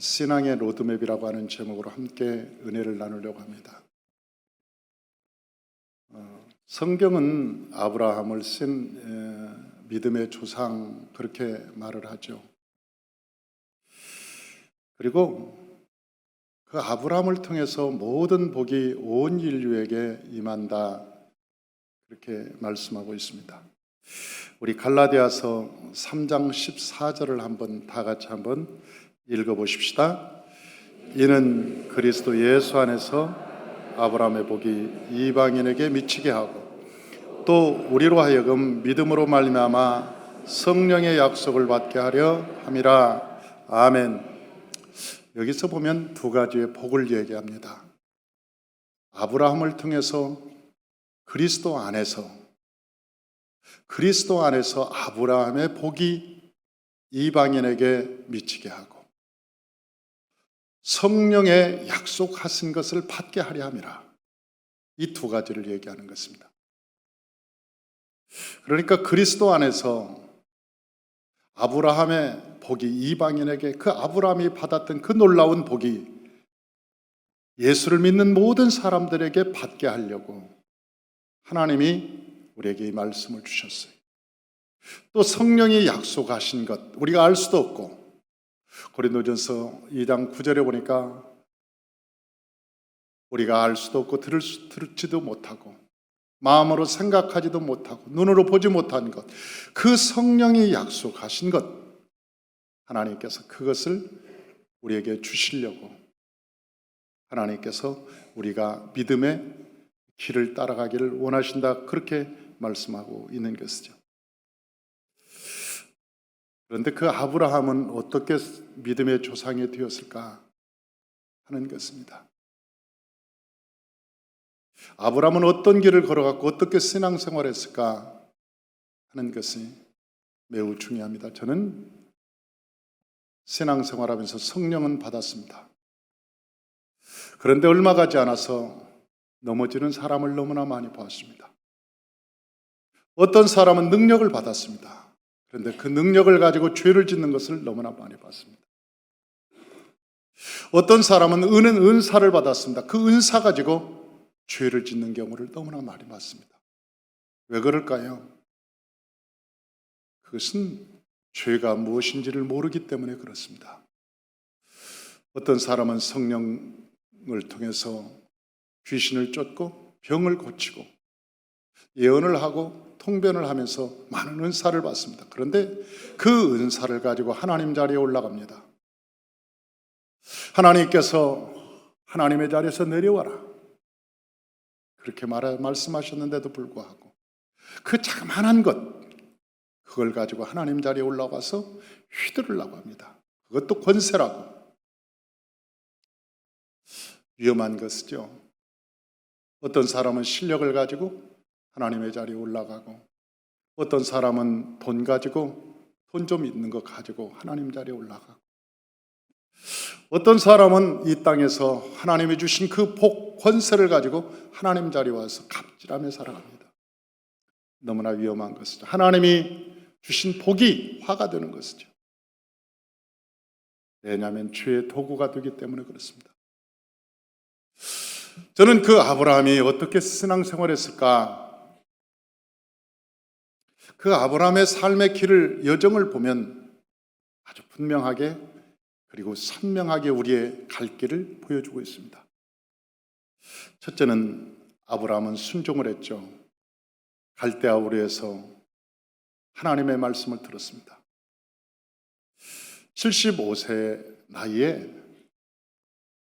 신앙의 로드맵이라고 하는 제목으로 함께 은혜를 나누려고 합니다. 성경은 아브라함을 쓴 믿음의 조상 그렇게 말을 하죠. 그리고 그 아브라함을 통해서 모든 복이 온 인류에게 임한다 그렇게 말씀하고 있습니다. 우리 갈라디아서 3장 14절을 한번 다 같이 한번 읽어보십시다. 이는 그리스도 예수 안에서 아브라함의 복이 이방인에게 미치게 하고 또 우리로 하여금 믿음으로 말미암아 성령의 약속을 받게 하려 함이라. 아멘. 여기서 보면 두 가지의 복을 얘기합니다. 아브라함을 통해서 그리스도 안에서 아브라함의 복이 이방인에게 미치게 하고 성령의 약속하신 것을 받게 하려 함이라. 이 두 가지를 얘기하는 것입니다. 그러니까 그리스도 안에서 아브라함의 복이 이방인에게, 그 아브라함이 받았던 그 놀라운 복이 예수를 믿는 모든 사람들에게 받게 하려고 하나님이 우리에게 이 말씀을 주셨어요. 또 성령이 약속하신 것 우리가 알 수도 없고, 고린도전서 2장 9절에 보니까 우리가 알 수도 없고 들지도 못하고 마음으로 생각하지도 못하고 눈으로 보지 못한 것, 그 성령이 약속하신 것, 하나님께서 그것을 우리에게 주시려고 하나님께서 우리가 믿음의 길을 따라가기를 원하신다 그렇게 말씀하고 있는 것이죠. 그런데 그 아브라함은 어떻게 믿음의 조상이 되었을까 하는 것입니다. 아브라함은 어떤 길을 걸어갔고 어떻게 신앙생활을 했을까 하는 것이 매우 중요합니다. 저는 신앙생활하면서 성령은 받았습니다. 그런데 얼마 가지 않아서 넘어지는 사람을 너무나 많이 보았습니다. 어떤 사람은 능력을 받았습니다. 그런데 그 능력을 가지고 죄를 짓는 것을 너무나 많이 봤습니다. 어떤 사람은 은사를 받았습니다. 그 은사 가지고 죄를 짓는 경우를 너무나 많이 봤습니다. 왜 그럴까요? 그것은 죄가 무엇인지를 모르기 때문에 그렇습니다. 어떤 사람은 성령을 통해서 귀신을 쫓고 병을 고치고 예언을 하고 통변을 하면서 많은 은사를 받습니다. 그런데 그 은사를 가지고 하나님 자리에 올라갑니다. 하나님께서 하나님의 자리에서 내려와라 그렇게 말씀하셨는데도 불구하고 그 자그마한 것, 그걸 가지고 하나님 자리에 올라가서 휘두르려고 합니다. 그것도 권세라고. 위험한 것이죠. 어떤 사람은 실력을 가지고 하나님의 자리에 올라가고, 어떤 사람은 돈 가지고, 돈 좀 있는 거 가지고 하나님 자리에 올라가고, 어떤 사람은 이 땅에서 하나님이 주신 그 복, 권세를 가지고 하나님 자리에 와서 갑질하며 살아갑니다. 너무나 위험한 것이죠. 하나님이 주신 복이 화가 되는 것이죠. 왜냐하면 죄의 도구가 되기 때문에 그렇습니다. 저는 그 아브라함이 어떻게 신앙생활했을까? 그 아브라함의 삶의 길을, 여정을 보면 아주 분명하게 그리고 선명하게 우리의 갈 길을 보여주고 있습니다. 첫째는 아브라함은 순종을 했죠. 갈대아 우르에서 하나님의 말씀을 들었습니다. 75세 나이에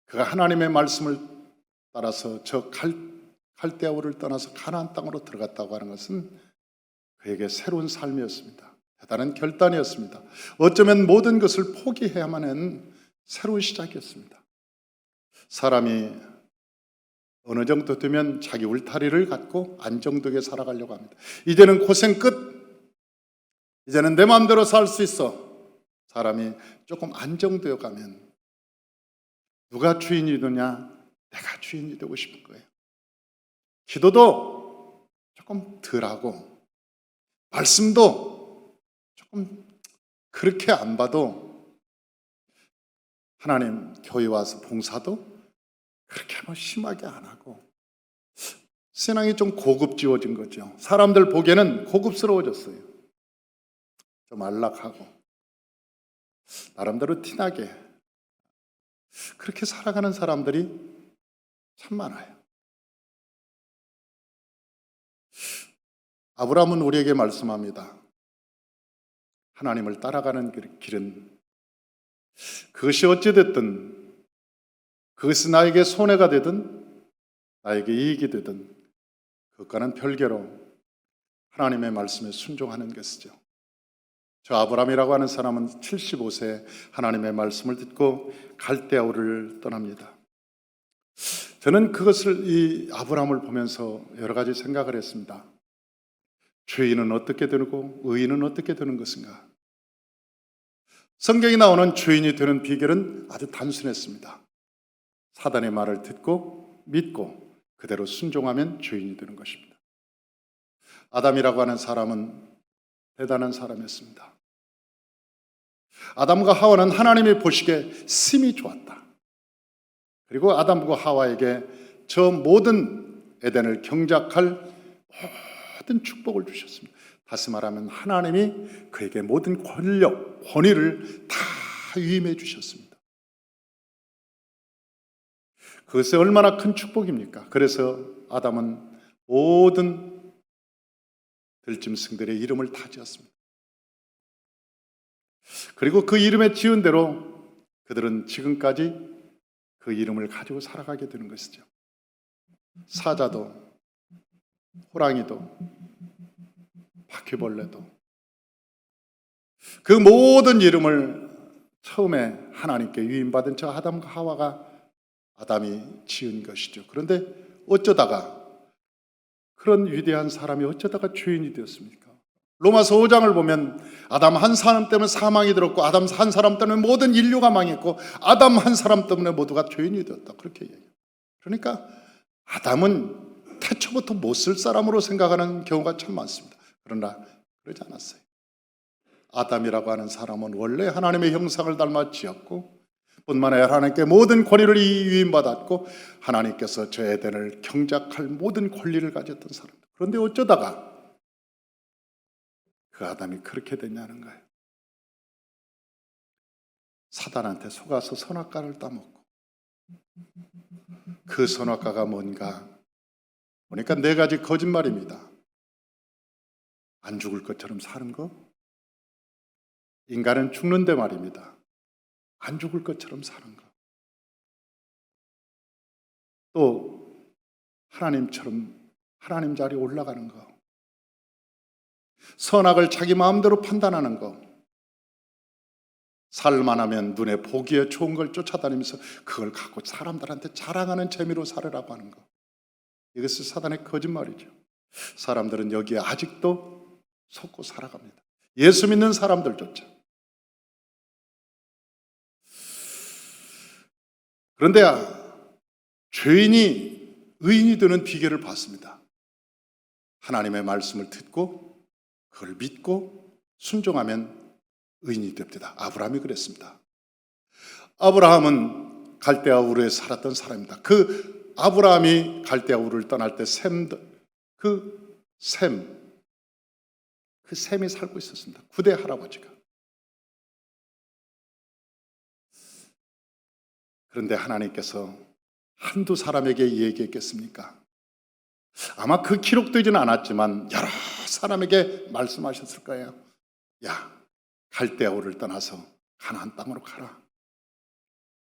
그가 하나님의 말씀을 따라서 저 갈대아 우르를 떠나서 가나안 땅으로 들어갔다고 하는 것은 그에게 새로운 삶이었습니다. 대단한 결단이었습니다. 어쩌면 모든 것을 포기해야만 하는 새로운 시작이었습니다. 사람이 어느 정도 되면 자기 울타리를 갖고 안정되게 살아가려고 합니다. 이제는 고생 끝. 이제는 내 마음대로 살 수 있어. 사람이 조금 안정되어 가면 누가 주인이 되냐? 내가 주인이 되고 싶은 거예요. 기도도 조금 덜하고 말씀도 조금 그렇게 안 봐도 하나님 교회 와서 봉사도 그렇게 뭐 심하게 안 하고 신앙이 좀 고급지워진 거죠. 사람들 보기에는 고급스러워졌어요. 좀 안락하고 나름대로 티나게 그렇게 살아가는 사람들이 참 많아요. 아브라함은 우리에게 말씀합니다. 하나님을 따라가는 길은 그것이 어찌됐든 그것이 나에게 손해가 되든 나에게 이익이 되든 그것과는 별개로 하나님의 말씀에 순종하는 것이죠. 저 아브라함이라고 하는 사람은 75세 하나님의 말씀을 듣고 갈대아우를 떠납니다. 저는 그것을 이 아브라함을 보면서 여러 가지 생각을 했습니다. 죄인은 어떻게 되고 의인은 어떻게 되는 것인가? 성경에 나오는 죄인이 되는 비결은 아주 단순했습니다. 사단의 말을 듣고 믿고 그대로 순종하면 죄인이 되는 것입니다. 아담이라고 하는 사람은 대단한 사람이었습니다. 아담과 하와는 하나님이 보시기에 심히 좋았다. 그리고 아담과 하와에게 저 모든 에덴을 경작할 모든 축복을 주셨습니다. 다시 말하면 하나님이 그에게 모든 권력, 권위를 다 위임해 주셨습니다. 그것이 얼마나 큰 축복입니까? 그래서 아담은 모든 들짐승들의 이름을 다 지었습니다. 그리고 그 이름에 지은 대로 그들은 지금까지 그 이름을 가지고 살아가게 되는 것이죠. 사자도, 호랑이도, 바퀴벌레도 그 모든 이름을 처음에 하나님께 위임받은 저 아담과 하와가 아담이 지은 것이죠. 그런데 어쩌다가 그런 위대한 사람이 어쩌다가 죄인이 되었습니까? 로마서 5장을 보면 아담 한 사람 때문에 사망이 들었고 아담 한 사람 때문에 모든 인류가 망했고 아담 한 사람 때문에 모두가 죄인이 되었다. 그렇게 얘기해요. 그러니까 아담은 태초부터 못 쓸 사람으로 생각하는 경우가 참 많습니다. 그러나 그러지 않았어요. 아담이라고 하는 사람은 원래 하나님의 형상을 닮아 지었고 뿐만 아니라 하나님께 모든 권위를 위임받았고 하나님께서 저 에덴을 경작할 모든 권리를 가졌던 사람. 그런데 어쩌다가 그 아담이 그렇게 됐냐는 거예요. 사단한테 속아서 선악과를 따먹고 그 선악과가 뭔가 보니까 네 가지 거짓말입니다. 안 죽을 것처럼 사는 거, 인간은 죽는데 말입니다. 안 죽을 것처럼 사는 거. 또 하나님처럼 하나님 자리에 올라가는 거. 선악을 자기 마음대로 판단하는 거. 살만하면 눈에 보기에 좋은 걸 쫓아다니면서 그걸 갖고 사람들한테 자랑하는 재미로 살으라고 하는 거. 이것이 사단의 거짓말이죠. 사람들은 여기에 아직도 속고 살아갑니다. 예수 믿는 사람들조차. 그런데 죄인이 의인이 되는 비결을 봤습니다. 하나님의 말씀을 듣고 그걸 믿고 순종하면 의인이 됩니다. 아브라함이 그랬습니다. 아브라함은 갈대아 우르에 살았던 사람입니다. 그 아브라함이 갈대아 우르를 떠날 때 그 셈이 살고 있었습니다. 9대 할아버지가. 그런데 하나님께서 한두 사람에게 얘기했겠습니까? 아마 그 기록되지는 않았지만 여러 사람에게 말씀하셨을 거예요. 야, 갈대아 우르를 떠나서 가나안 땅으로 가라.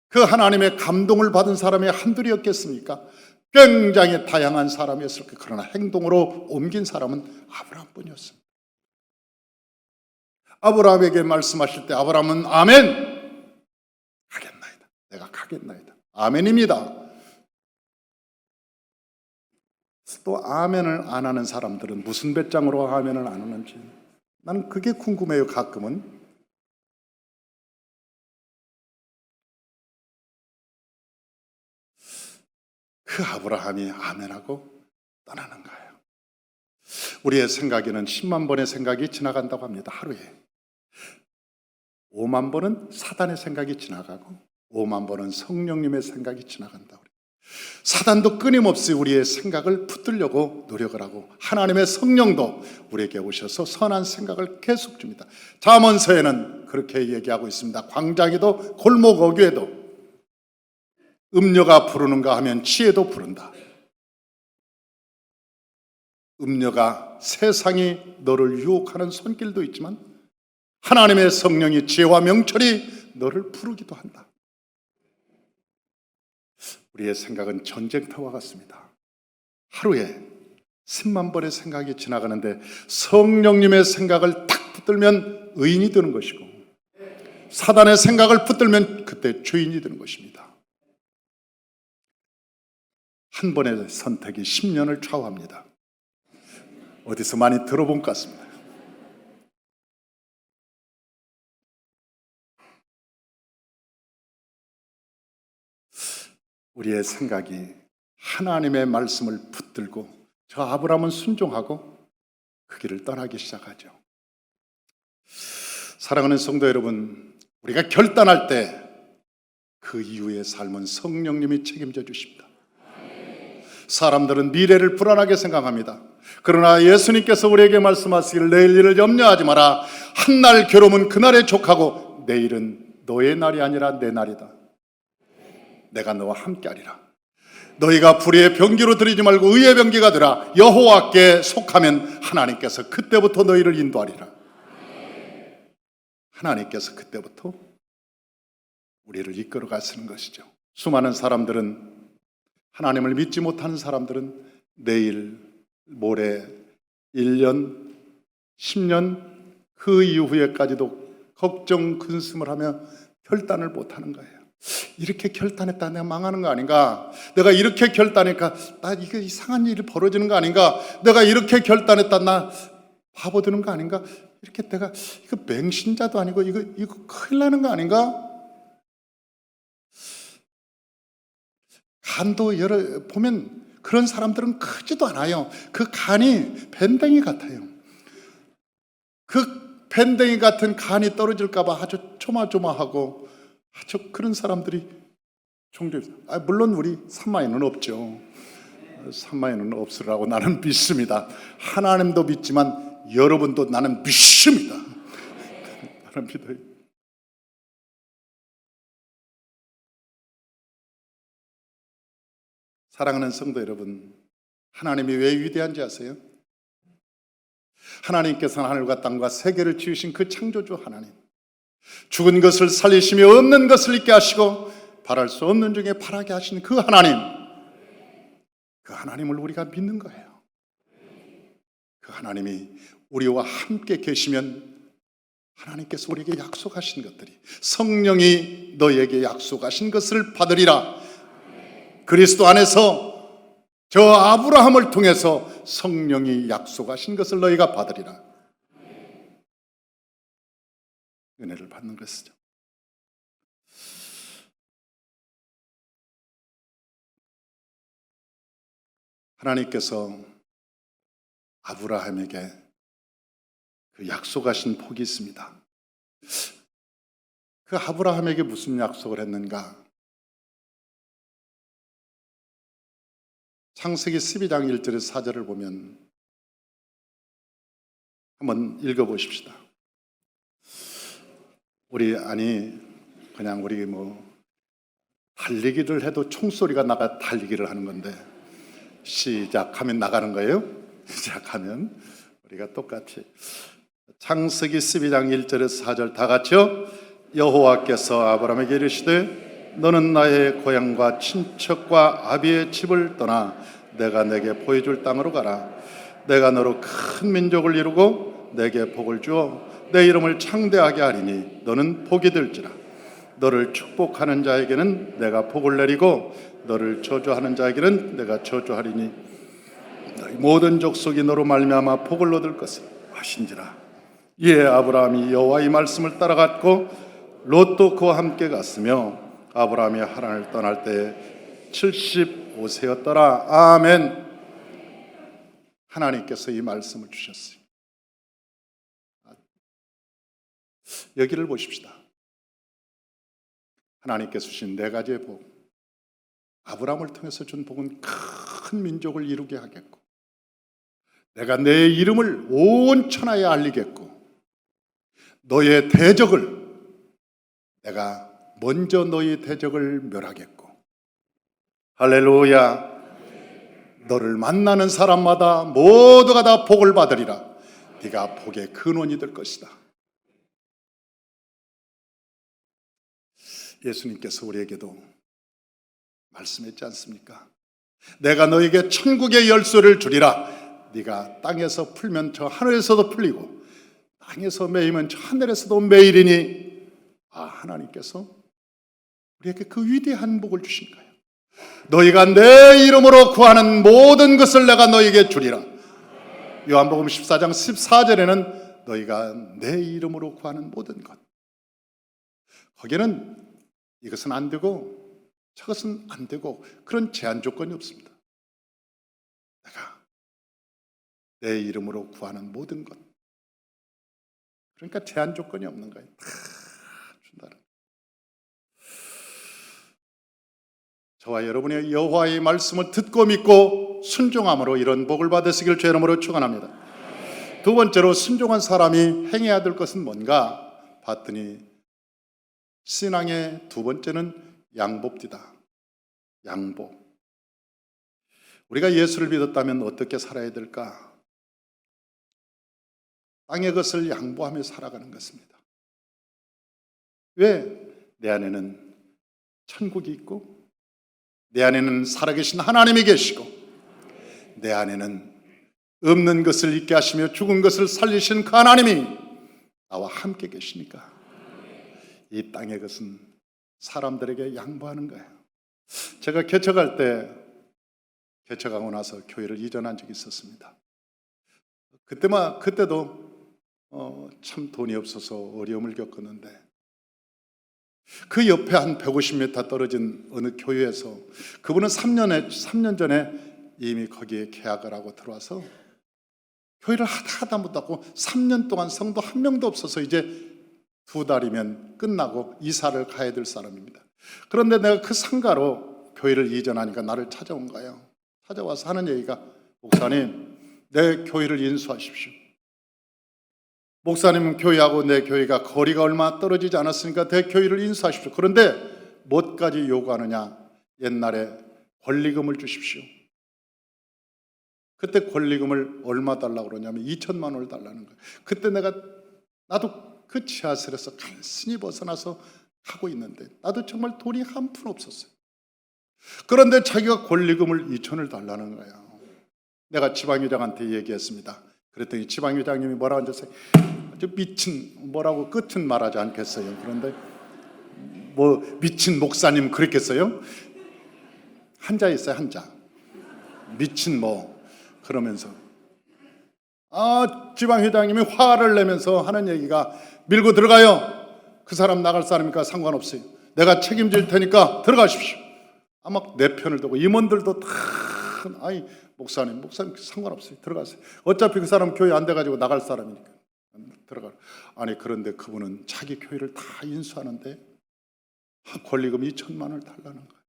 그 하나님의 감동을 받은 사람이 한둘이었겠습니까? 굉장히 다양한 사람이었을 거예요. 그러나 행동으로 옮긴 사람은 아브라함뿐이었습니다. 아브라함에게 말씀하실 때 아브라함은 아멘! 가겠나이다. 내가 가겠나이다. 아멘입니다. 또 아멘을 안 하는 사람들은 무슨 배짱으로 아멘을 안 하는지 나는 그게 궁금해요. 가끔은. 그 아브라함이 아멘하고 떠나는 거예요. 우리의 생각에는 10만 번의 생각이 지나간다고 합니다. 하루에 5만 번은 사단의 생각이 지나가고 오만 번은 성령님의 생각이 지나간다. 사단도 끊임없이 우리의 생각을 붙들려고 노력을 하고 하나님의 성령도 우리에게 오셔서 선한 생각을 계속 줍니다. 잠언서에는 그렇게 얘기하고 있습니다. 광장에도 골목 어귀에도 음녀가 부르는가 하면 지혜도 부른다. 음녀가 세상이 너를 유혹하는 손길도 있지만 하나님의 성령이 지혜와 명철이 너를 부르기도 한다. 우리의 생각은 전쟁터와 같습니다. 하루에 10만 번의 생각이 지나가는데 성령님의 생각을 딱 붙들면 의인이 되는 것이고 사단의 생각을 붙들면 그때 죄인이 되는 것입니다. 한 번의 선택이 10년을 좌우합니다. 어디서 많이 들어본 것 같습니다. 우리의 생각이 하나님의 말씀을 붙들고 저 아브라함은 순종하고 그 길을 떠나기 시작하죠. 사랑하는 성도 여러분, 우리가 결단할 때 그 이후의 삶은 성령님이 책임져 주십니다. 사람들은 미래를 불안하게 생각합니다. 그러나 예수님께서 우리에게 말씀하시기를 내일 일을 염려하지 마라. 한날 괴로움은 그날에 족하고 내일은 너의 날이 아니라 내 날이다. 내가 너와 함께하리라. 너희가 불의의 병기로 들이지 말고 의의 병기가 되라. 여호와께 속하면 하나님께서 그때부터 너희를 인도하리라. 하나님께서 그때부터 우리를 이끌어 가시는 것이죠. 수많은 사람들은 하나님을 믿지 못하는 사람들은 내일, 모레, 1년, 10년 그 이후에까지도 걱정, 근심을 하며 결단을 못하는 거예요. 이렇게 결단했다 내가 망하는 거 아닌가? 내가 이렇게 결단했다 나 이거 이상한 일이 벌어지는 거 아닌가? 내가 이렇게 결단했다 나 바보 되는 거 아닌가? 이렇게 내가 이거 맹신자도 아니고 이거 큰일 나는 거 아닌가? 간도 보면 그런 사람들은 크지도 않아요. 그 간이 밴댕이 같아요. 그 밴댕이 같은 간이 떨어질까 봐 아주 조마조마하고 아주 그런 사람들이 종종 물론 우리 산마에는 없죠. 산마에는 없으라고 나는 믿습니다. 하나님도 믿지만 여러분도 나는 믿습니다. 나는 믿어요. 사랑하는 성도 여러분, 하나님이 왜 위대한지 아세요? 하나님께서는 하늘과 땅과 세계를 지으신 그 창조주 하나님, 죽은 것을 살리시며 없는 것을 있게 하시고 바랄 수 없는 중에 바라게 하신 그 하나님, 그 하나님을 우리가 믿는 거예요. 그 하나님이 우리와 함께 계시면 하나님께서 우리에게 약속하신 것들이 성령이 너에게 약속하신 것을 받으리라. 그리스도 안에서 저 아브라함을 통해서 성령이 약속하신 것을 너희가 받으리라. 은혜를 받는 것이죠. 하나님께서 아브라함에게 그 약속하신 복이 있습니다. 그 아브라함에게 무슨 약속을 했는가? 창세기 12장 1절에서 4절을 보면 한번 읽어보십시다. 그냥 우리 달리기를 해도 총소리가 나가 달리기를 하는 건데 시작하면 나가는 거예요. 시작하면 우리가 똑같이 창세기 12장 1절에서 4절 다 같이요. 여호와께서 아브라함에게 이르시되 너는 나의 고향과 친척과 아비의 집을 떠나 내가 내게 보여줄 땅으로 가라. 내가 너로 큰 민족을 이루고 내게 복을 주어 내 이름을 창대하게 하리니 너는 복이 될지라. 너를 축복하는 자에게는 내가 복을 내리고 너를 저주하는 자에게는 내가 저주하리니 너희 모든 족속이 너로 말미암아 복을 얻을 것을 하신지라. 이에 아브라함이 여호와의 말씀을 따라갔고 롯도 그와 함께 갔으며 아브라함이 하란을 떠날 때 75세였더라. 아멘. 하나님께서 이 말씀을 주셨어요. 여기를 보십시다. 하나님께서 주신 네 가지의 복, 아브라함을 통해서 준 복은 큰 민족을 이루게 하겠고, 내가 내 이름을 온 천하에 알리겠고, 너의 대적을 내가 먼저 너의 대적을 멸하겠고, 할렐루야. 너를 만나는 사람마다 모두가 다 복을 받으리라. 네가 복의 근원이 될 것이다. 예수님께서 우리에게도 말씀했지 않습니까? 내가 너에게 천국의 열쇠를 주리라. 네가 땅에서 풀면 저 하늘에서도 풀리고 땅에서 매이면 저 하늘에서도 매이리니. 하나님께서 우리에게 그 위대한 복을 주신 거예요. 너희가 내 이름으로 구하는 모든 것을 내가 너희에게 주리라. 요한복음 14장 14절에는 너희가 내 이름으로 구하는 모든 것, 거기에는 이것은 안 되고 저것은 안 되고 그런 제한 조건이 없습니다. 내가 내 이름으로 구하는 모든 것, 그러니까 제한 조건이 없는 거예요. 다 준다는. 저와 여러분의 여호와의 말씀을 듣고 믿고 순종함으로 이런 복을 받으시길 주의 이름으로 축원합니다. 두 번째로 순종한 사람이 행해야 될 것은 뭔가 봤더니 신앙의 두 번째는 양보입니다. 양보. 우리가 예수를 믿었다면 어떻게 살아야 될까? 땅의 것을 양보하며 살아가는 것입니다. 왜? 내 안에는 천국이 있고 내 안에는 살아계신 하나님이 계시고 내 안에는 없는 것을 있게 하시며 죽은 것을 살리신 그 하나님이 나와 함께 계시니까 이 땅의 것은 사람들에게 양보하는 거예요. 제가 개척할 때, 개척하고 나서 교회를 이전한 적이 있었습니다. 그때도 참 돈이 없어서 어려움을 겪었는데 그 옆에 한 150m 떨어진 어느 교회에서 그분은 3년 전에 이미 거기에 계약을 하고 들어와서 교회를 하다 못하고 3년 동안 성도 한 명도 없어서 이제 2달이면 끝나고 이사를 가야 될 사람입니다. 그런데 내가 그 상가로 교회를 이전하니까 나를 찾아온 거예요. 찾아와서 하는 얘기가, 목사님, 내 교회를 인수하십시오. 목사님 교회하고 내 교회가 거리가 얼마 떨어지지 않았으니까 내 교회를 인수하십시오. 그런데 뭐까지 요구하느냐? 옛날에 권리금을 주십시오. 그때 권리금을 얼마 달라고 그러냐면 2천만 원을 달라는 거예요. 그때 나도 그 지하실에서 간신히 벗어나서 가고 있는데 나도 정말 돈이 한 푼 없었어요. 그런데 자기가 권리금을 2천을 달라는 거예요. 내가 지방회장한테 얘기했습니다. 그랬더니 지방회장님이 뭐라고 하셨어요? 미친, 뭐라고 끝은 말하지 않겠어요. 그런데 뭐 미친 목사님 그랬겠어요? 한자 있어요, 한자. 미친 뭐 그러면서 지방회장님이 화를 내면서 하는 얘기가, 밀고 들어가요. 그 사람 나갈 사람이니까 상관없어요. 내가 책임질 테니까 들어가십시오. 막 내 편을 두고 임원들도 다 목사님 상관없어요. 들어가세요. 어차피 그 사람 교회 안 돼가지고 나갈 사람이니까 들어가. 그런데 그분은 자기 교회를 다 인수하는데 권리금 2천만 원을 달라는 거예요.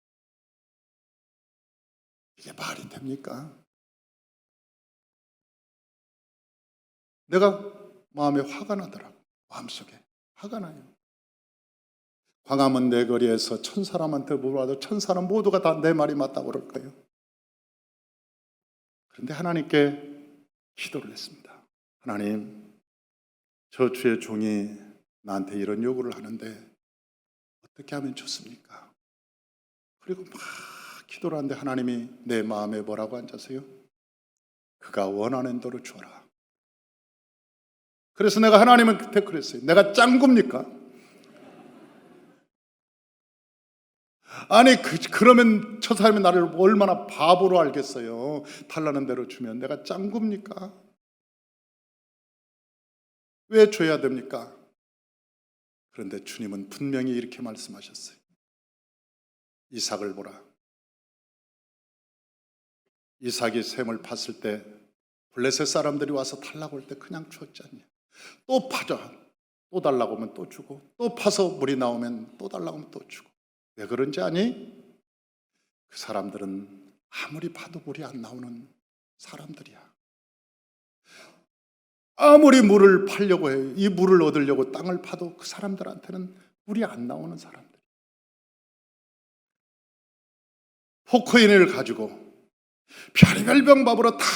이게 말이 됩니까? 내가 마음에 화가 나더라고. 마음속에 화가 나요. 광화문 내거리에서 1,000사람한테 물어봐도 1,000사람 모두가 다 내 말이 맞다고 그럴 거예요. 그런데 하나님께 기도를 했습니다. 하나님, 저 주의 종이 나한테 이런 요구를 하는데 어떻게 하면 좋습니까? 그리고 막 기도를 하는데 하나님이 내 마음에 뭐라고 앉으세요? 그가 원하는 대로 주어라. 그래서 내가 하나님은 그때 그랬어요. 내가 짱구입니까? 그러면 저 사람이 나를 얼마나 바보로 알겠어요. 달라는 대로 주면 내가 짱구입니까? 왜 줘야 됩니까? 그런데 주님은 분명히 이렇게 말씀하셨어요. 이삭을 보라. 이삭이 샘을 팠을 때 블레셋 사람들이 와서 달라고 할 때 그냥 주었지 않냐. 또 파자. 또 달라고 하면 또 주고, 또 파서 물이 나오면 또 달라고 하면 또 주고. 왜 그런지 아니? 그 사람들은 아무리 봐도 물이 안 나오는 사람들이야. 아무리 물을 팔려고 해요. 이 물을 얻으려고 땅을 파도 그 사람들한테는 물이 안 나오는 사람들. 포크레인을 가지고 별의별 방법으로 다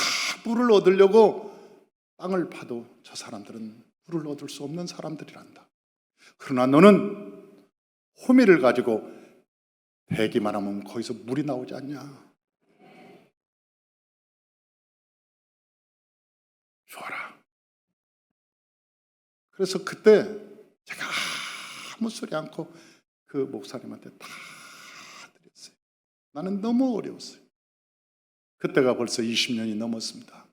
물을 얻으려고 땅을 파도 저 사람들은 물을 얻을 수 없는 사람들이란다. 그러나 너는 호미를 가지고 베기만 하면 거기서 물이 나오지 않냐? 줘라. 그래서 그때 제가 아무 소리 않고 그 목사님한테 다 드렸어요. 나는 너무 어려웠어요. 그때가 벌써 20년이 넘었습니다.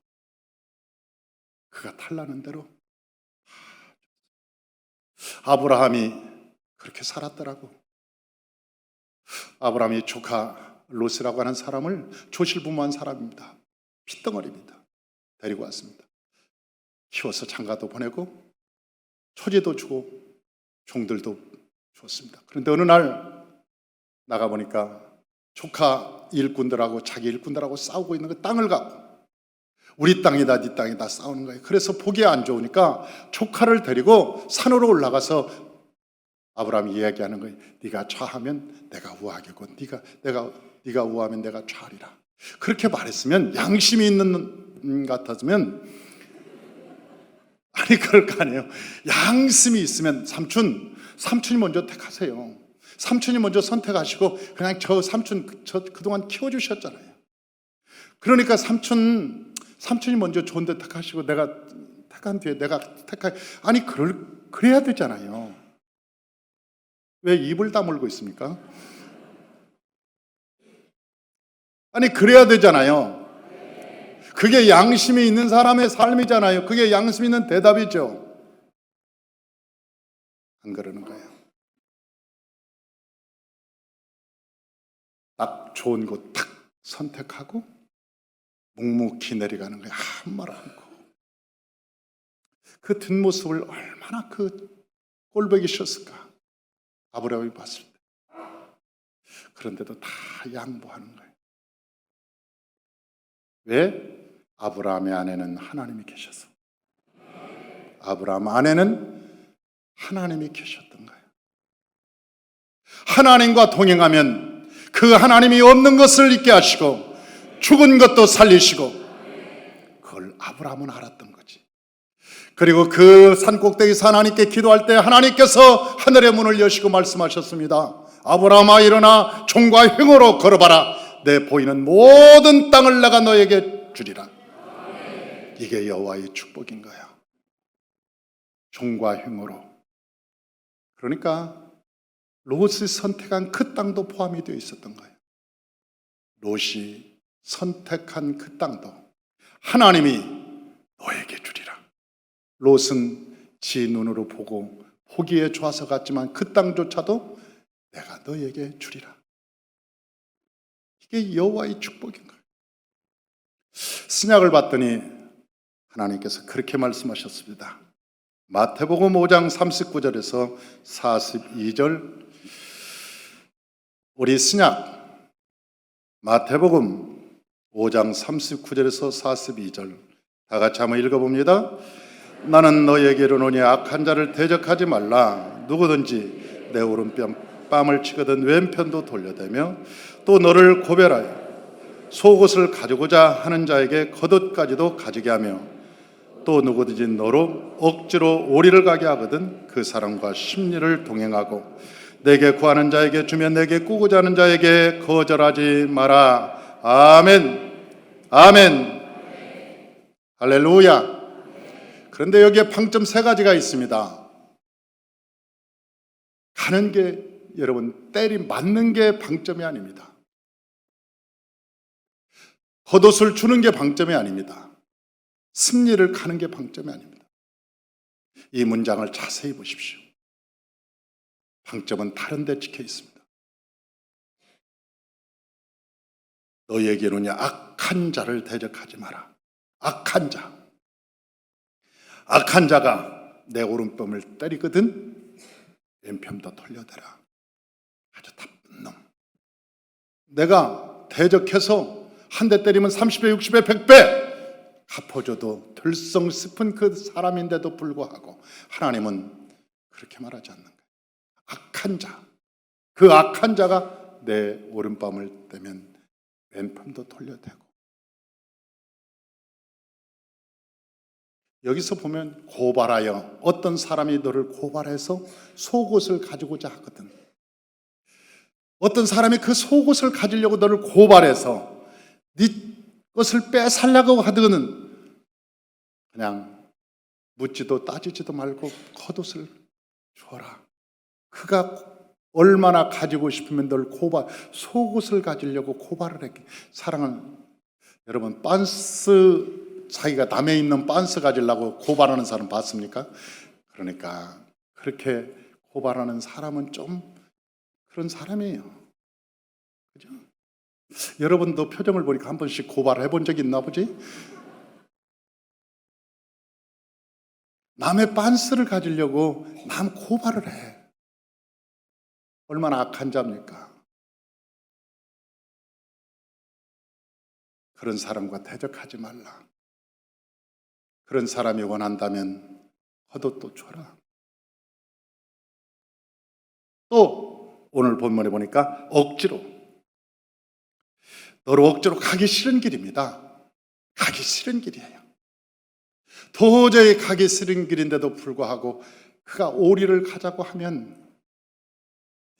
그가 탈라는 대로 아브라함이 그렇게 살았더라고. 아브라함이 조카 롯이라고 하는 사람을 조실부모한 사람입니다. 핏덩어리입니다. 데리고 왔습니다. 키워서 장가도 보내고 초지도 주고 종들도 주었습니다. 그런데 어느 날 나가보니까 조카 일꾼들하고 자기 일꾼들하고 싸우고 있는 그 땅을 갖고 우리 땅이다 네 땅이다 싸우는 거예요. 그래서 보기 안 좋으니까 조카를 데리고 산으로 올라가서 아브라함이 이야기하는 거예요. 네가 좌하면 내가 우하겠고 네가 우하면 내가 좌하리라. 그렇게 말했으면 양심이 있는 같았으면 아니 그럴 거 아니에요. 양심이 있으면 삼촌이 먼저 택하세요. 삼촌이 먼저 선택하시고 그냥 저 삼촌 저 그동안 키워주셨잖아요. 그러니까 삼촌이 먼저 좋은 데 택하시고 내가 택한 뒤에 내가 아니 그래야 되잖아요. 왜 입을 다물고 있습니까? 아니 그래야 되잖아요. 그게 양심이 있는 사람의 삶이잖아요. 그게 양심 있는 대답이죠. 안 그러는 거예요. 딱 좋은 곳 딱 선택하고 묵묵히 내려가는 거예요. 아무 말 않고. 그 뒷모습을 얼마나 그 꼴보기 싫었을까. 아브라함이 봤을 때. 그런데도 다 양보하는 거예요. 왜? 아브라함의 안에는 하나님이 계셔서. 아브라함 안에는 하나님이 계셨던 거예요. 하나님과 동행하면 그 하나님이 없는 것을 잊게 하시고 죽은 것도 살리시고, 그걸 아브라함은 알았던 거지. 그리고 그 산꼭대기에서 하나님께 기도할 때 하나님께서 하늘의 문을 여시고 말씀하셨습니다. 아브라함아 일어나 종과 형으로 걸어봐라. 내 보이는 모든 땅을 내가 너에게 주리라. 이게 여호와의 축복인 거야. 종과 형으로. 그러니까 롯이 선택한 그 땅도 포함이 되어 있었던 거예요. 롯이 선택한 그 땅도 하나님이 너에게 주리라. 롯은 지 눈으로 보고 보기에 좋아서 갔지만 그 땅조차도 내가 너에게 주리라. 이게 여호와의 축복인 거예요. 신약을 봤더니 하나님께서 그렇게 말씀하셨습니다. 마태복음 5장 39절에서 42절. 우리 신약 마태복음 5장 39절에서 42절 다 같이 한번 읽어봅니다. 나는 너에게 이르노니 악한 자를 대적하지 말라. 누구든지 내 오른편 뺨을 치거든 왼편도 돌려대며 또 너를 고별하여 속옷을 가지고자 하는 자에게 겉옷까지도 가지게 하며 또 누구든지 너로 억지로 오리를 가게 하거든 그 사람과 심리를 동행하고 내게 구하는 자에게 주며 내게 꾸고자 하는 자에게 거절하지 마라. 아멘. 아멘. 할렐루야. 그런데 여기에 방점 세 가지가 있습니다. 가는 게 여러분 맞는 게 방점이 아닙니다. 겉옷을 주는 게 방점이 아닙니다. 승리를 가는 게 방점이 아닙니다. 이 문장을 자세히 보십시오. 방점은 다른 데 찍혀 있습니다. 너희에게는 악한 자를 대적하지 마라. 악한 자. 악한 자가 내 오른뺨을 때리거든 왼편도 돌려대라. 아주 나쁜 내가 대적해서 한 대 때리면 30배, 60배, 100배 갚아줘도 들성 싶은 그 사람인데도 불구하고 하나님은 그렇게 말하지 않는 거예요. 악한 자, 그 악한 자가 내 오른밤을 떼면 왼팔도 돌려대고. 여기서 보면 고발하여, 어떤 사람이 너를 고발해서 속옷을 가지고자 하거든. 어떤 사람이 그 속옷을 가지려고 너를 고발해서 네 것을 빼살려고 하거든. 그냥 묻지도 따지지도 말고 겉옷을 줘라. 그가 얼마나 가지고 싶으면 널 속옷을 가지려고 고발을 했게. 사랑은, 여러분, 빤스, 자기가 남에 있는 빤스 가지려고 고발하는 사람 봤습니까? 그러니까 그렇게 고발하는 사람은 좀 그런 사람이에요. 그죠? 여러분도 표정을 보니까 한 번씩 고발해 본 적 있나 보지? 남의 빤스를 가지려고 남 고발을 해. 얼마나 악한 자입니까? 그런 사람과 대적하지 말라. 그런 사람이 원한다면 겉옷도 줘라. 또 오늘 본문에 보니까 억지로, 너로 억지로 가기 싫은 길입니다. 가기 싫은 길이에요. 도저히 가기 싫은 길인데도 불구하고 그가 오리를 가자고 하면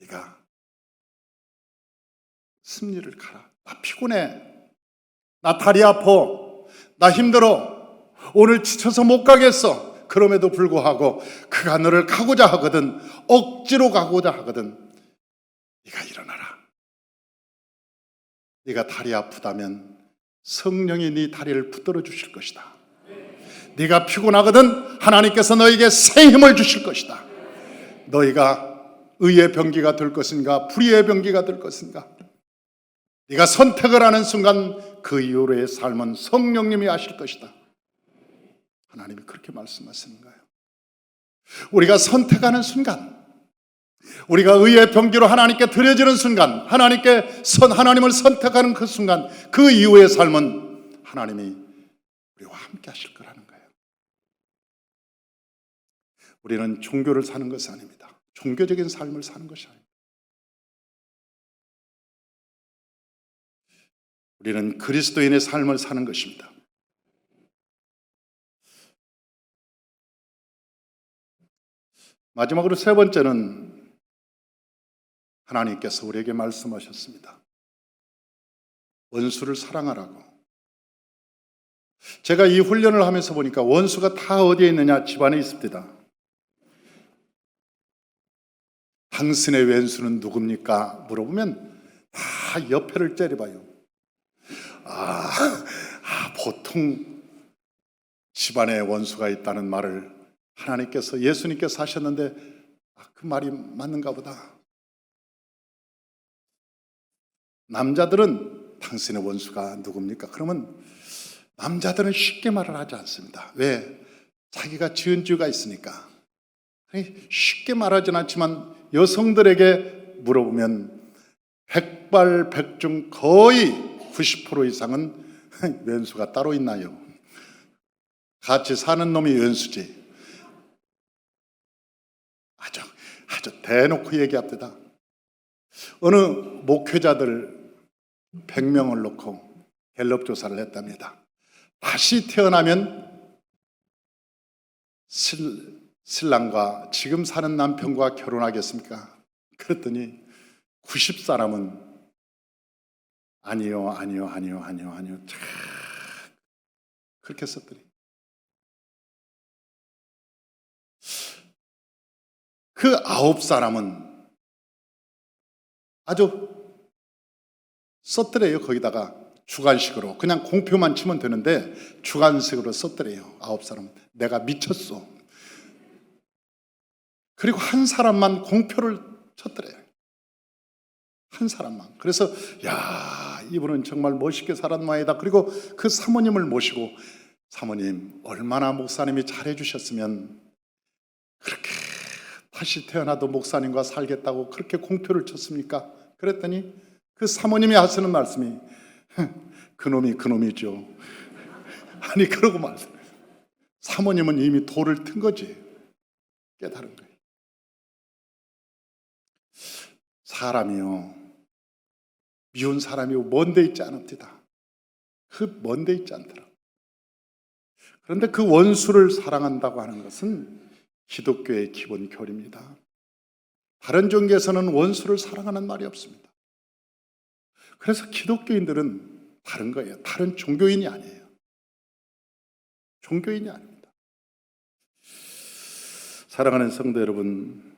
네가 승리를 가라. 나 피곤해. 나 다리 아파. 나 힘들어. 오늘 지쳐서 못 가겠어. 그럼에도 불구하고 그가 너를 가고자 하거든. 억지로 가고자 하거든. 네가 일어나라. 네가 다리 아프다면 성령이 네 다리를 붙들어 주실 것이다. 네가 피곤하거든 하나님께서 너에게 새 힘을 주실 것이다. 너희가 의의 병기가 될 것인가 불의의 병기가 될 것인가. 네가 선택을 하는 순간 그 이후로의 삶은 성령님이 하실 것이다. 하나님이 그렇게 말씀하시는 거예요. 우리가 선택하는 순간, 우리가 의의 병기로 하나님께 드려지는 순간, 하나님을 선택하는 그 순간, 그 이후의 삶은 하나님이 우리와 함께 하실 거라는 거예요. 우리는 종교를 사는 것이 아닙니다. 종교적인 삶을 사는 것이 아닙니다. 우리는 그리스도인의 삶을 사는 것입니다. 마지막으로 세 번째는 하나님께서 우리에게 말씀하셨습니다. 원수를 사랑하라고. 제가 이 훈련을 하면서 보니까 원수가 다 어디에 있느냐? 집안에 있습니다. 당신의 왼수는 누굽니까? 물어보면 다 옆에를 째려봐요. 보통 집안에 원수가 있다는 말을 하나님께서, 예수님께서 하셨는데 그 말이 맞는가 보다. 남자들은 당신의 원수가 누굽니까? 그러면 남자들은 쉽게 말을 하지 않습니다. 왜? 자기가 지은 죄가 있으니까. 쉽게 말하지는 않지만 여성들에게 물어보면 백발백중 거의 90% 이상은 왼수가 따로 있나요? 같이 사는 놈이 왼수지. 아주 대놓고 얘기합니다. 어느 목회자들 100명을 놓고 갤럽 조사를 했답니다. 다시 태어나면 신랑과 지금 사는 남편과 결혼하겠습니까? 그랬더니 90사람은 아니요. 그렇게 썼더니 그 9사람은 아주 썼더래요. 거기다가 주관식으로 그냥 공표만 치면 되는데 주관식으로 썼더래요. 9사람은 내가 미쳤어. 그리고 한 사람만 공표를 쳤더래요. 한 사람만. 그래서 이분은 정말 멋있게 살았 모양이다. 그리고 그 사모님을 모시고, 사모님 얼마나 목사님이 잘해주셨으면 그렇게 다시 태어나도 목사님과 살겠다고 그렇게 공표를 쳤습니까? 그랬더니 그 그 사모님이 하시는 말씀이 그놈이 그놈이죠. 아니 그러고 말씀해요. 사모님은 이미 돌을 튼 거지. 깨달은 거예요. 사람이요, 미운 사람이요 먼데 있지 않읍니다. 그 먼데 있지 않더라. 그런데 그 원수를 사랑한다고 하는 것은 기독교의 기본 교리입니다. 다른 종교에서는 원수를 사랑하는 말이 없습니다. 그래서 기독교인들은 다른 거예요. 다른 종교인이 아니에요. 종교인이 아닙니다. 사랑하는 성도 여러분,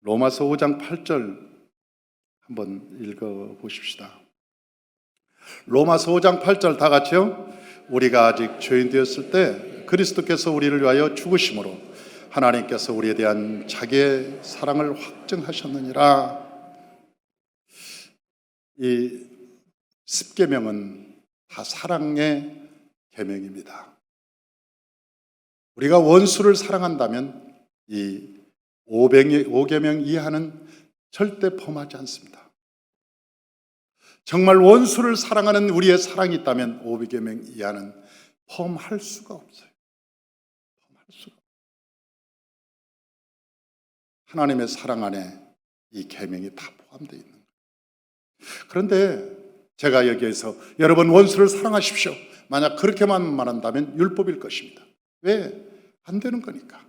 로마서 5장 8절 한번 읽어보십시다. 로마서 5장 8절 다 같이요. 우리가 아직 죄인 되었을 때 그리스도께서 우리를 위하여 죽으심으로 하나님께서 우리에 대한 자기의 사랑을 확증하셨느니라. 이 10계명은 다 사랑의 계명입니다. 우리가 원수를 사랑한다면 이 5계명 이하는 절대 범하지 않습니다. 정말 원수를 사랑하는 우리의 사랑이 있다면 5계명 이하는 범할 수가 없어요. 범할 수가. 하나님의 사랑 안에 이 계명이 다 포함되어 있는 거예요. 그런데 제가 여기에서 여러분 원수를 사랑하십시오, 만약 그렇게만 말한다면 율법일 것입니다. 왜? 안 되는 거니까.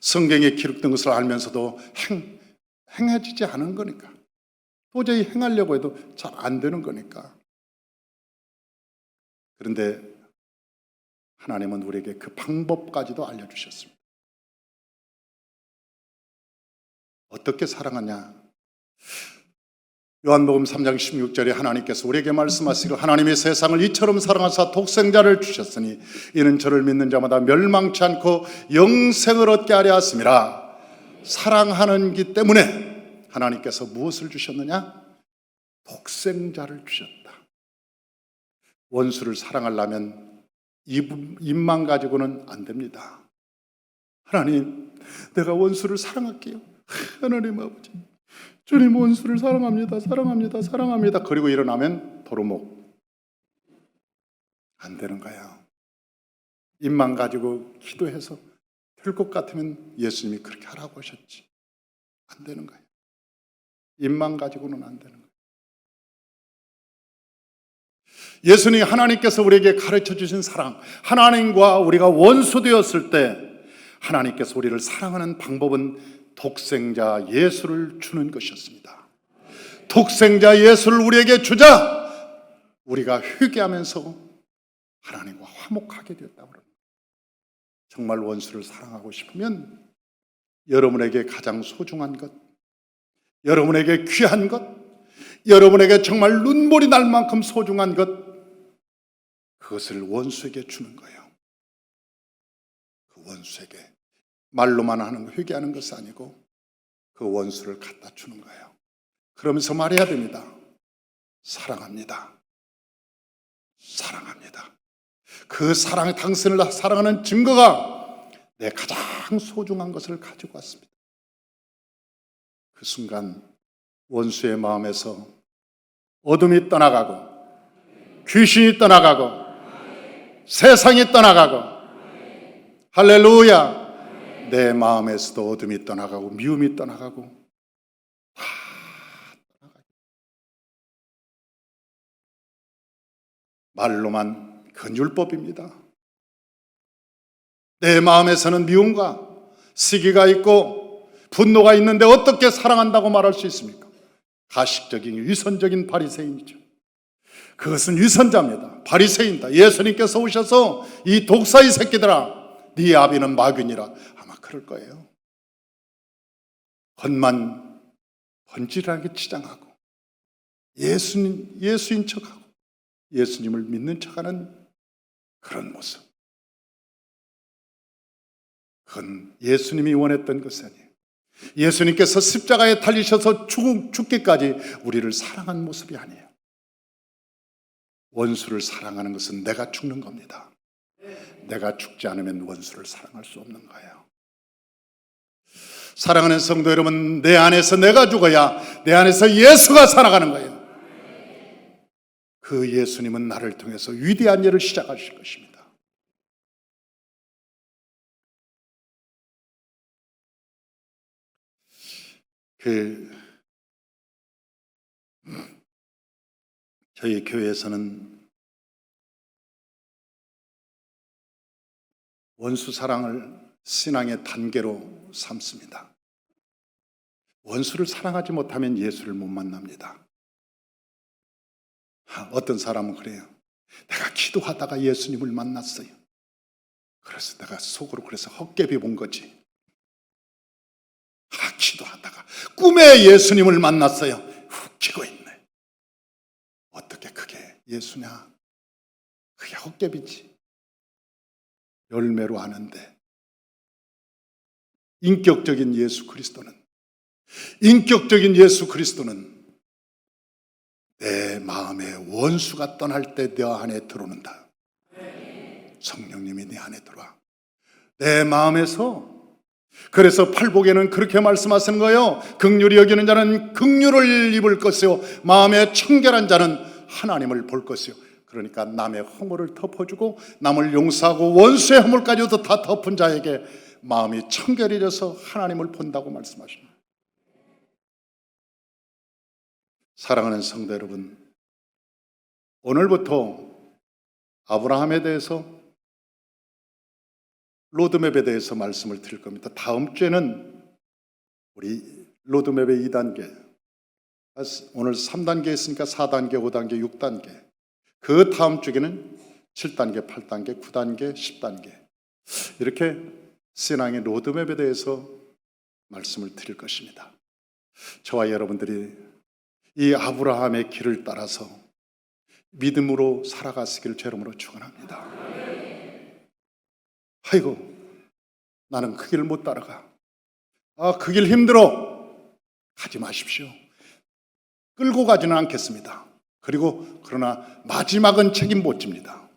성경에 기록된 것을 알면서도 행해지지 않은 거니까. 도저히 행하려고 해도 잘 안 되는 거니까. 그런데 하나님은 우리에게 그 방법까지도 알려주셨습니다. 어떻게 사랑하냐? 요한복음 3장 16절에 하나님께서 우리에게 말씀하시기를 하나님이 세상을 이처럼 사랑하사 독생자를 주셨으니 이는 저를 믿는 자마다 멸망치 않고 영생을 얻게 하려 하심이라. 사랑하는 기 때문에 하나님께서 무엇을 주셨느냐? 독생자를 주셨다. 원수를 사랑하려면 입만 가지고는 안 됩니다. 하나님, 내가 원수를 사랑할게요. 하나님 아버지, 주님 원수를 사랑합니다. 사랑합니다. 사랑합니다. 그리고 일어나면 도루묵. 안 되는 거야. 입만 가지고 기도해서 될 것 같으면 예수님이 그렇게 하라고 하셨지. 안 되는 거예요. 입만 가지고는 안 되는 거예요. 예수님, 하나님께서 우리에게 가르쳐 주신 사랑, 하나님과 우리가 원수 되었을 때 하나님께서 우리를 사랑하는 방법은 독생자 예수를 주는 것이었습니다. 독생자 예수를 우리에게 주자 우리가 회개하면서 하나님과 화목하게 되었다고 합니다. 정말 원수를 사랑하고 싶으면 여러분에게 가장 소중한 것, 여러분에게 귀한 것, 여러분에게 정말 눈물이 날 만큼 소중한 것, 그것을 원수에게 주는 거예요. 그 원수에게 말로만 하는 거, 회개하는 것이 아니고 그 원수를 갖다 주는 거예요. 그러면서 말해야 됩니다. 사랑합니다. 사랑합니다. 그 사랑, 당신을 사랑하는 증거가 내 가장 소중한 것을 가지고 왔습니다. 그 순간 원수의 마음에서 어둠이 떠나가고 귀신이 떠나가고 세상이 떠나가고 할렐루야, 내 마음에서도 어둠이 떠나가고 미움이 떠나가고 다 떠나가고. 말로만 그건 율법입니다. 내 마음에서는 미움과 시기가 있고 분노가 있는데 어떻게 사랑한다고 말할 수 있습니까? 가식적인 위선적인 바리새인이죠. 그것은 위선자입니다. 바리새인이다. 예수님께서 오셔서 이 독사의 새끼들아, 네 아비는 마귀니라, 아마 그럴 거예요. 겉만 번지르하게 치장하고 예수인 척하고 예수님을 믿는 척하는 그런 모습, 그건 예수님이 원했던 것이 아니에요. 예수님께서 십자가에 달리셔서 죽기까지 우리를 사랑한 모습이 아니에요. 원수를 사랑하는 것은 내가 죽는 겁니다. 내가 죽지 않으면 원수를 사랑할 수 없는 거예요. 사랑하는 성도 여러분, 내 안에서 내가 죽어야 내 안에서 예수가 살아가는 거예요. 그 예수님은 나를 통해서 위대한 일을 시작하실 것입니다. 저희 교회에서는 원수 사랑을 신앙의 단계로 삼습니다. 원수를 사랑하지 못하면 예수를 못 만납니다. 어떤 사람은 그래요. 내가 기도하다가 예수님을 만났어요. 그래서 내가 속으로 그래서 헛개비 본 거지. 기도하다가 꿈에 예수님을 만났어요. 웃기고 있네. 어떻게 그게 예수냐? 그게 헛개비지. 열매로 아는데 인격적인 예수 그리스도는 내 마음의 원수가 떠날 때 내 안에 들어오는다. 성령님이 내 안에 들어와. 내 마음에서. 그래서 팔복에는 그렇게 말씀하시는 거예요. 긍휼히 여기는 자는 긍휼을 입을 것이요 마음에 청결한 자는 하나님을 볼 것이요. 그러니까 남의 허물을 덮어주고 남을 용서하고 원수의 허물까지도 다 덮은 자에게 마음이 청결해져서 하나님을 본다고 말씀하십니다. 사랑하는 성도 여러분, 오늘부터 아브라함에 대해서 로드맵에 대해서 말씀을 드릴 겁니다. 다음 주에는 우리 로드맵의 2단계, 오늘 3단계 했으니까 4단계, 5단계, 6단계, 그 다음 주에는 7단계, 8단계, 9단계, 10단계 이렇게 신앙의 로드맵에 대해서 말씀을 드릴 것입니다. 저와 여러분들이 이 아브라함의 길을 따라서 믿음으로 살아가시기를 제 이름으로 축원합니다. 아이고, 나는 그 길을 못 따라가. 그 길 힘들어. 가지 마십시오. 끌고 가지는 않겠습니다. 그러나 마지막은 책임 못 집니다.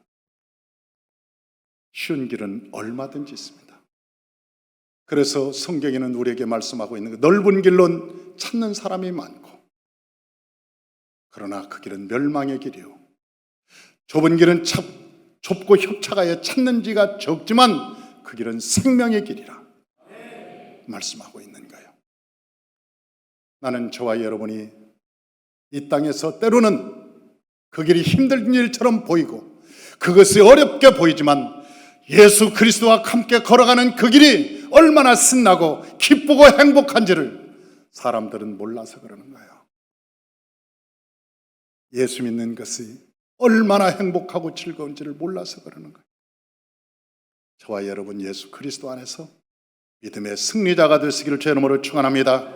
쉬운 길은 얼마든지 있습니다. 그래서 성경에는 우리에게 말씀하고 있는 넓은 길로 찾는 사람이 많고, 그러나 그 길은 멸망의 길이요 좁은 길은 좁고 협착하여 찾는 지가 적지만 그 길은 생명의 길이라 말씀하고 있는 거예요. 나는 저와 여러분이 이 땅에서 때로는 그 길이 힘든 일처럼 보이고 그것이 어렵게 보이지만 예수 그리스도와 함께 걸어가는 그 길이 얼마나 신나고 기쁘고 행복한지를 사람들은 몰라서 그러는 거예요. 예수 믿는 것이 얼마나 행복하고 즐거운지를 몰라서 그러는 거예요. 저와 여러분 예수 그리스도 안에서 믿음의 승리자가 되시기를 주의 이름으로 축원합니다.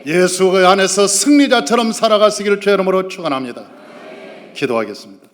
예수 안에서 승리자처럼 살아가시기를 주의 이름으로 축원합니다. 기도하겠습니다.